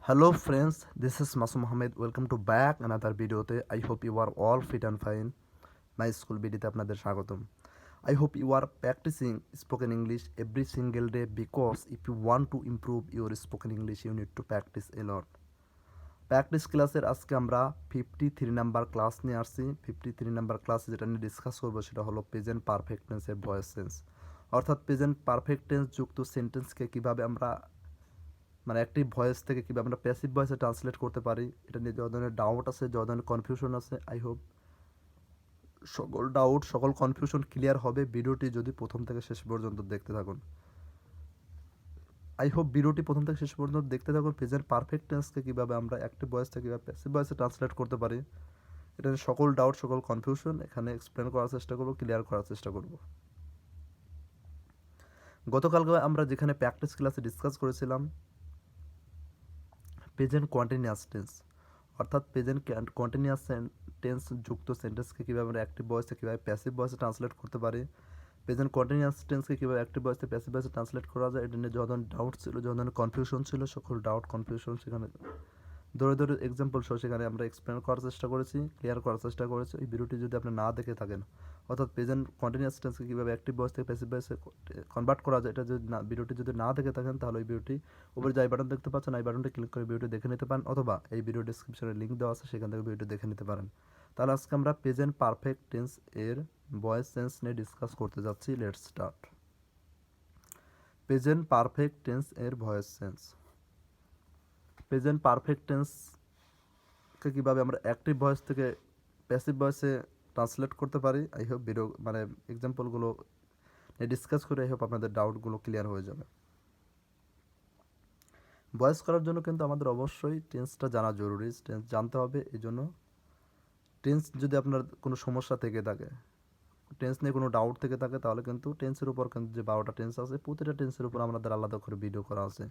Hello friends, this is Masum Mohammed. Welcome to back another video. I hope you are all fit and fine. My school ভিডিওতে আপনাদের স্বাগতম. I hope you are practicing spoken English every single day because if you want to improve your spoken English you need to practice a lot. Practice ক্লাসের আজকে আমরা 53 number class নিয়ে আসছি। 53 number ক্লাসে যেটা নিয়ে ডিসকাস করবো সেটা হলো প্রেজেন্ট পারফেক্ট টেন্সের ভয়েস সেন্স, অর্থাৎ প্রেজেন্ট পারফেক্ট টেন্স যুক্ত সেন্টেন্সকে কীভাবে আমরা অ্যাক্টিভ ভয়েস থেকে কীভাবে আমরা প্যাসিভ ভয়েসে ট্রান্সলেট করতে পারি, এটা নিয়ে যত ধরনের ডাউট আছে, যত ধরনের কনফিউশন আছে, আই হোপ সকল ডাউট সকল কনফিউশন ক্লিয়ার হবে ভিডিওটি যদি প্রথম থেকে শেষ পর্যন্ত দেখতে থাকুন। আই হোপ ভিডিওটি প্রথম থেকে শেষ পর্যন্ত দেখতে থাকুন। প্রেজেন্ট পারফেক্ট টেন্সকে কীভাবে আমরা অ্যাক্টিভ ভয়েস থেকে কীভাবে প্যাসিভ ভয়েসে ট্রান্সলেট করতে পারি, এটা নিয়ে সকল ডাউট সকল কনফিউশন এখানে এক্সপ্লেন করার চেষ্টা করব, ক্লিয়ার করার চেষ্টা করব। গতকালকে আমরা যেখানে প্র্যাকটিস ক্লাসে ডিসকাস করেছিলাম প্রেজেন্ট কন্টিনিউয়াস টেন্স, অর্থাৎ প্রেজেন্ট কন্টিনিউয়াস টেন্স যুক্ত সেন্টেন্সকে কীভাবে আমরা অ্যাক্টিভ ভয়েসে কীভাবে প্যাসিভ ভয়েসে ট্রান্সলেট করতে পারি, প্রেজেন্ট কন্টিনিউয়াস টেন্সকে কীভাবে অ্যাক্টিভ ভয়েসে প্যাসিভ ভয়েসে ট্রান্সলেট করা যায়, এটা নিয়ে যত ধরনের ডাউট ছিল, যত ধরনের কনফিউশন ছিল, সকল ডাউট কনফিউশন সেখানে ধরে ধরে এক্সাম্পল সহ সেখানে আমরা এক্সপ্লেন করার চেষ্টা করেছি, ক্লিয়ার করার চেষ্টা করেছি। এই ভিডিওটি যদি আপনি না দেখে থাকেন, অর্থাৎ প্রেজেন্ট কন্টিনিউয়াস টেন্সকে কীভাবে অ্যাক্টিভ ভয়েস থেকে প্যাসিভ ভয়েসে কনভার্ট করা যায়, এটা যদি ভিডিওটি যদি না দেখে থাকেন তাহলে এই ভিডিওটি উপরে যে আই বাটন দেখতে পাচ্ছেন আই বাটনটি ক্লিক করে ভিডিওটি দেখে নিতে পারেন, অথবা এই ভিডিও ডিসক্রিপশনে লিঙ্ক দেওয়া আছে সেখান থেকে ভিডিওটি দেখে নিতে পারেন। তাহলে আজকে আমরা প্রেজেন্ট পারফেক্ট টেন্স এর ভয়েস সেন্স নিয়ে ডিসকাস করতে যাচ্ছি। Let's start. Present perfect tense এর ভয়েস সেন্স। প্রেজেন্ট পারফেক্ট টেন্সকে কীভাবে আমরা অ্যাক্টিভ ভয়েস থেকে প্যাসিভ ভয়েসে ট্রান্সলেট করতে পারি, আই হোপ ভিডিও এক্সাম্পলগুলো ডিসকাস করে আই হোপ আপনাদের ডাউটগুলো ক্লিয়ার হয়ে যাবে। ভয়েস করার জন্য কিন্তু আমাদের অবশ্যই টেন্সটা জানা জরুরি, টেন্স জানতে হবে। এই জন্য টেন্স যদি আপনার কোনো সমস্যা থেকে থাকে, টেন্স নিয়ে কোনো ডাউট থেকে থাকে, তাহলে কিন্তু টেন্সের উপর কিন্তু যে 12টা টেন্স আছে প্রতিটা টেন্সের উপর আমাদের আলাদা করে ভিডিও করা আছে।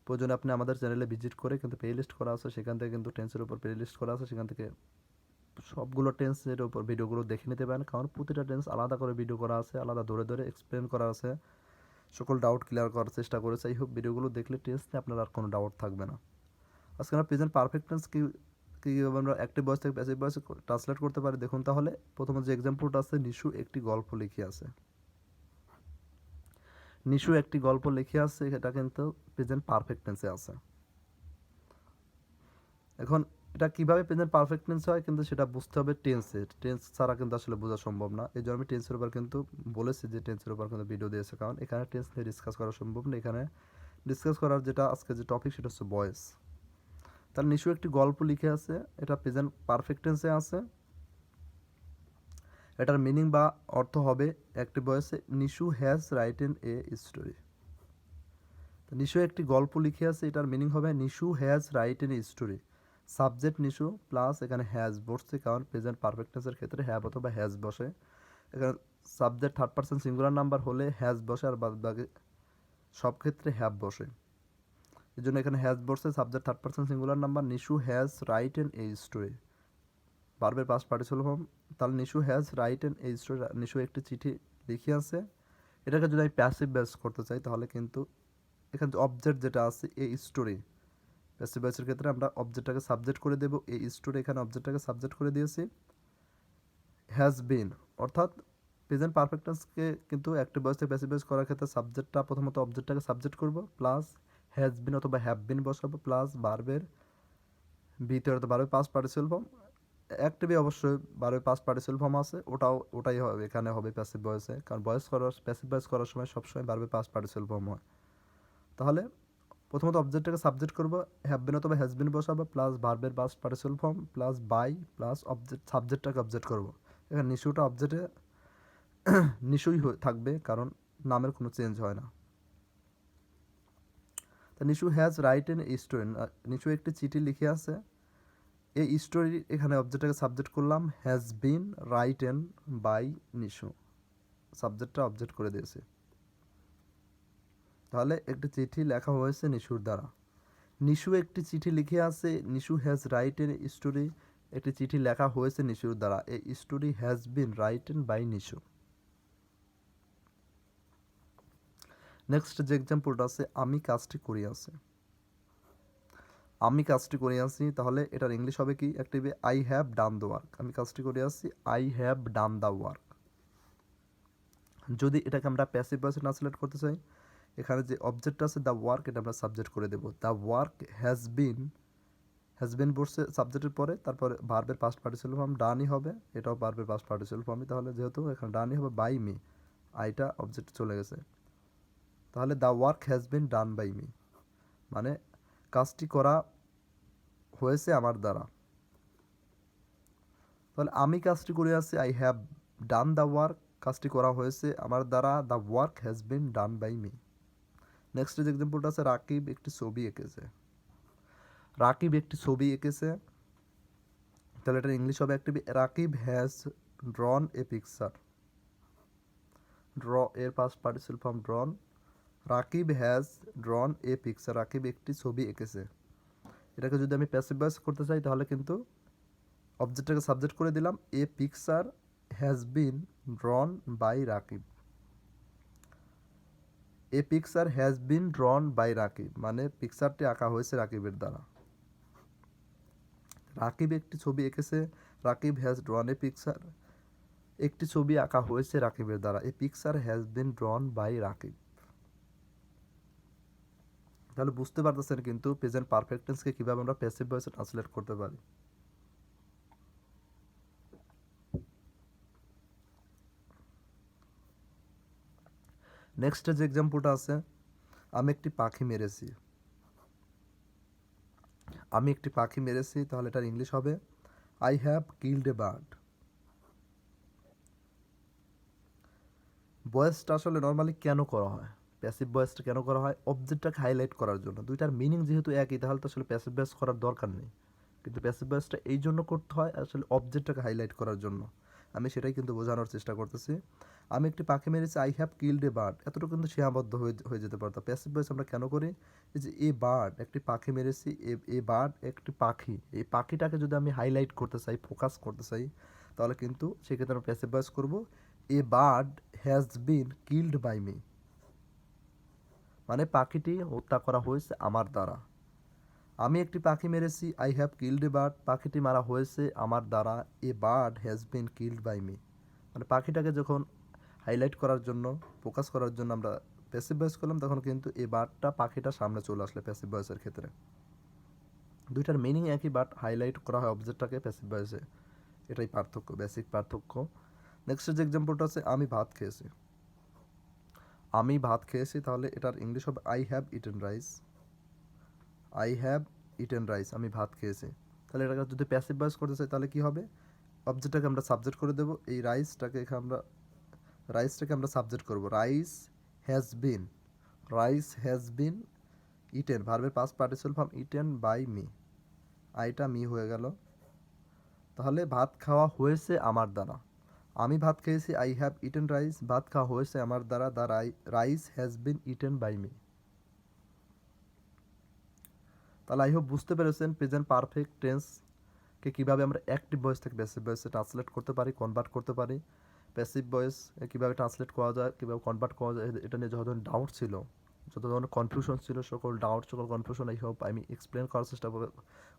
প্রয়োজনে আপনি আমাদের চ্যানেলে ভিজিট করে কিন্তু প্লে লিস্ট করা আছে, সেখান থেকে কিন্তু টেন্সের উপর প্লে লিস্ট করা আছে, সেখান থেকে সবগুলো টেন্সের উপর ভিডিওগুলো দেখে নিতে পারেন, কারণ প্রতিটা টেন্স আলাদা করে ভিডিও করা আছে, আলাদা ধরে ধরে এক্সপ্লেন করা আছে, সকল ডাউট ক্লিয়ার করার চেষ্টা করেছে। এই হোপ ভিডিওগুলো দেখলে টেন্স নিয়ে আপনার আর কোনো ডাউট থাকবে না। আজকে আমরা প্রেজেন্ট পারফেক্ট টেন্স কীভাবে আমরা অ্যাক্টিভ ভয়েস থেকে প্যাসিভ ভয়েসে ট্রান্সলেট করতে পারি দেখুন। তাহলে প্রথমে যে এক্সাম্পলটা আছে, নিশু একটি গল্প লিখে আছে। নিশু একটি গল্প লিখে আছে, এটা কিন্তু প্রেজেন্ট পারফেক্ট টেন্সে আছে। এখন এটা কীভাবে প্রেজেন্ট পারফেক্ট টেন্স হয় কিন্তু সেটা বুঝতে হবে টেন্সে, টেন্স ছাড়া কিন্তু আসলে বোঝা সম্ভব না। এই জন্য আমি টেন্সের উপর কিন্তু বলেছি যে টেন্সের উপর কিন্তু ভিডিও দিয়েছে, কারণ এখানে টেন্স নিয়ে ডিসকাস করা সম্ভব না। এখানে ডিসকাস করার যেটা আজকে যে টপিক সেটা হচ্ছে ভয়েস। তাহলে নিশু একটি গল্প লিখে আছে, এটা প্রেজেন্ট পারফেক্ট টেন্সে আছে। এটার মিনিং বা অর্থ হবে অ্যাক্টিভ ভয়েসে, Nishu has written a story. Nishu একটি গল্প লিখে আছে, এটার মিনিং হবে Nishu has written a story. Subject Nishu plus এখানে হ্যাজ বসছে, কারণ প্রেজেন্ট পারফেক্ট টেন্সের ক্ষেত্রে হ্যাভ অথবা হ্যাজ বসে। এখানে subject third person singular number হলে হ্যাজ বসে, আর বাকি সব ক্ষেত্রে হ্যাভ বসে। এই জন্য এখানে হ্যাজ বসে, subject third person singular number, Nishu has written a story, ভার্বের পাস্ট পার্টিসিপল ফর্ম। তাহলে Nishu has written a story, Nishu একটি চিঠি লিখে আছে। এটাকে যদি আমি প্যাসিভ বেস করতে চাই তাহলে কিন্তু এখানে অবজেক্ট যেটা আছে এ স্টোরি, প্যাসিভ ভয়েসের ক্ষেত্রে আমরা অবজেক্টটাকে সাবজেক্ট করে দেবো, এই স্টোরি এখানে অবজেক্টটাকে সাবজেক্ট করে দিয়েছি। হ্যাজ বিন, অর্থাৎ প্রেজেন্ট পারফেক্ট টেন্সকে কিন্তু অ্যাক্টিভ ভয়েস থেকে প্যাসিভ ভয়েস করার ক্ষেত্রে সাবজেক্টটা প্রথমত অবজেক্টটাকে সাবজেক্ট করব, প্লাস হ্যাজ বিন অথবা হ্যাভ বিন বসাবো, প্লাস ভার্বের বিতে অর্থাৎ ভার্বের পাস্ট পার্টিসিপল ফর্ম। অ্যাক্টিভে অবশ্যই ভার্বের পাস্ট পার্টিসিপল ফর্ম আছে, ওটাই হবে এখানে হবে প্যাসিভ ভয়েসে, কারণ প্যাসিভ ভয়েস করার সময় সবসময় ভার্বের পাস্ট পার্টিসিপল ফর্ম হয়। তাহলে প্রথমত অবজেক্টটাকে সাবজেক্ট করবো, হ্যাভ বিন অথবা হ্যাজ বিন বসাবো, প্লাস ভার্বের past participle form, plus by, plus object সাবজেক্টটাকে অবজেক্ট করবো। এখানে নিশুটা অবজেক্টে নিশুই থাকবে, কারণ নামের কোনো চেঞ্জ হয় না। তা Nishu has written a story, Nishu একটি চিঠি লিখে আছে, এই স্টোরি এখানে অবজেক্টটাকে সাবজেক্ট করলাম, has been written by Nishu, সাবজেক্টটা অবজেক্ট করে দিয়েছে। তাহলে একটি চিঠি লেখা হয়েছে নিশুর দ্বারা। নিশু একটি চিঠি লিখে আছে, নিশু হ্যাজ রাইটেন স্টোরি, একটি চিঠি লেখা হয়েছে নিশুর দ্বারা, এই story has been written by Nishu. Next যে এক্সাম্পলটা আছে, আমি কাজটি করিয়াছি। আমি কাজটি করে আসছি, তাহলে এটার ইংলিশ হবে কি অ্যাক্টিভে I have done the work. আমি কাজটি করে আসছি, I have done the work. যদি এটাকে আমরা প্যাসিভ ভয়েসে ট্রান্সলেট করতে চাই, এখানে যে অবজেক্ট আছে দ্য ওয়ার্ক, এটা আমরা সাবজেক্ট করে দেবো। দ্য ওয়ার্ক হ্যাজ বিন বসছে সাবজেক্টের পরে, তারপরে ভার্বের পাস্ট পার্টিসিপল ফর্ম ডানই হবে, এটাও ভার্বের পাস্ট পার্টিসিপল ফর্মই, তাহলে যেহেতু এখানে ডানই হবে বাই মি, আইটা অবজেক্ট চলে গেছে, তাহলে the work has been done by me, মানে কাজটি করা হয়েছে আমার দ্বারা। তাহলে আমি কাজটি করে আসছি, I have done the work, কাজটি করা হয়েছে আমার দ্বারা, the work has been done by me. Next যে এক্সাম্পলটা আছে, রাকিব একটি ছবি এঁকেছে। রাকিব একটি ছবি এঁকেছে, তাহলে এটা ইংলিশ হবে active Rakib has drawn a picture. Draw এর past participle form drawn, Rakib has drawn a picture, Rakib একটি ছবি এঁকেছে। এটাকে যদি আমি প্যাসিভ ভয়েস করতে চাই, তাহলে কিন্তু অবজেক্টটাকে সাবজেক্ট করে দিলাম, a picture has been drawn by Rakib. A picture has been drawn by Rakib, মানে পিকচারটি আঁকা হয়েছে রাকিবের দ্বারা। রাকিব একটি ছবি এঁকেছে, Rakib has drawn a picture, একটি ছবি আঁকা হয়েছে রাকিবের দ্বারা, a picture has been drawn by Rakib. তাহলে বুঝতে পারতেছেন কিন্তু প্রেজেন্ট পারফেক্ট টেন্সকে কীভাবে আমরা প্যাসিভ ভয়েসে ট্রান্সলেট করতে পারি। নেক্সট যে এক্সাম্পলটা আছে, আমি একটি পাখি মেরেছি। আমি একটি পাখি মেরেছি, তাহলে এটার ইংলিশ হবে I have killed a bird. ভয়েসটা আসলে নর্মালি কেন করা হয়, প্যাসিভ ভয়েসটা কেন করা হয়, অবজেক্টটাকে হাইলাইট করার জন্য। দুইটার মিনিং যেহেতু একই, তাহলে তো আসলে প্যাসিভ ভয়েস করার দরকার নেই, কিন্তু প্যাসিভ ভয়েসটা এই জন্য করতে হয় আসলে অবজেক্টটাকে হাইলাইট করার জন্য। আমি সেটাই কিন্তু বোঝানোর চেষ্টা করতেছি। আমি একটি পাখি মেরেছি, I have killed a bird, এতটুকু কিন্তু সীমাবদ্ধ হয়ে যেতে পারতো। প্যাসিভ ভয়েস আমরা কেন করি, এই যে এ বার্ড একটি পাখি মেরেছি, এ বার্ড একটি পাখি, এই পাখিটাকে যদি আমি হাইলাইট করতে চাই, ফোকাস করতে চাই, তাহলে কিন্তু সেক্ষেত্রে আমরা প্যাসিভ ভয়েস করবো, a bird has been killed by me, মানে পাখিটি হত্যা করা হয়েছে আমার দ্বারা। আমি একটি পাখি মেরেছি, I have killed a bird, পাখিটি মারা হয়েছে আমার দ্বারা, a bird has been killed by me, মানে পাখিটাকে যখন হাইলাইট করার জন্য, ফোকাস করার জন্য আমরা প্যাসিভ ভয়েস করলাম, তখন কিন্তু এই বার্ডটা পাখিটা সামনে চলে আসলে প্যাসিভ ভয়েসের ক্ষেত্রে। দুইটার মিনিং একই, বাট হাইলাইট করা হয় অবজেক্টটাকে প্যাসিভ ভয়েসে, এটাই পার্থক্য, বেসিক পার্থক্য। নেক্সট যে এক্সাম্পলটা আছে, আমি ভাত খেয়েছি। আমি ভাত খেয়েছি, তাহলে এটার ইংলিশ হবে I have eaten rice. I have eaten rice, আমি ভাত খেয়েছি। তাহলে এটাকে যদি প্যাসিভ ভয়েস করতে চাই, তাহলে কি হবে, অবজেক্টটাকে আমরা সাবজেক্ট করে দেবো, এই রাইসটাকে আমরা সাবজেক্ট করব, rice has been, rice has been eaten, ভার্বের past participle form eaten by me, আইটা মি হয়ে গেল, তাহলে ভাত খাওয়া হয়েছে আমার দ্বারা। আমি ভাত খেয়েছি, আই হ্যাভ ইটেন রাইস, ভাত খাওয়া হয়েছে আমার দ্বারা, the rice has been eaten by me. তাহলে আই হোপ বুঝতে পেরেছেন প্রেজেন্ট পারফেক্ট টেন্সকে কীভাবে আমরা অ্যাক্টিভ ভয়েস থেকে প্যাসিভ ভয়েসে ট্রান্সলেট করতে পারি, কনভার্ট করতে পারি। প্যাসিভ ভয়েস কীভাবে ট্রান্সলেট করা যায়, কীভাবে কনভার্ট করা যায়, এটা নিয়ে যত ধরনের ডাউট ছিল, যত ধরনের কনফিউশন ছিল, সকল ডাউট, সকল কনফিউশন আই হোপ আমি এক্সপ্লেন করার চেষ্টা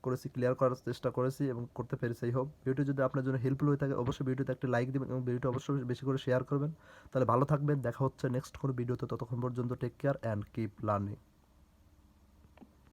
করেছি, ক্লিয়ার করার চেষ্টা করেছি এবং করতে পেরেছি। আই হোপ ভিডিওটি যদি আপনার জন্য হেল্পফুল হয়ে থাকে, অবশ্যই ভিডিওতে একটা লাইক দেবেন এবং ভিডিওটি অবশ্যই বেশি করে শেয়ার করবেন। তাহলে ভালো থাকবেন, দেখা হচ্ছে নেক্সট কোনো ভিডিওতে, ততক্ষণ পর্যন্ত take care and keep learning.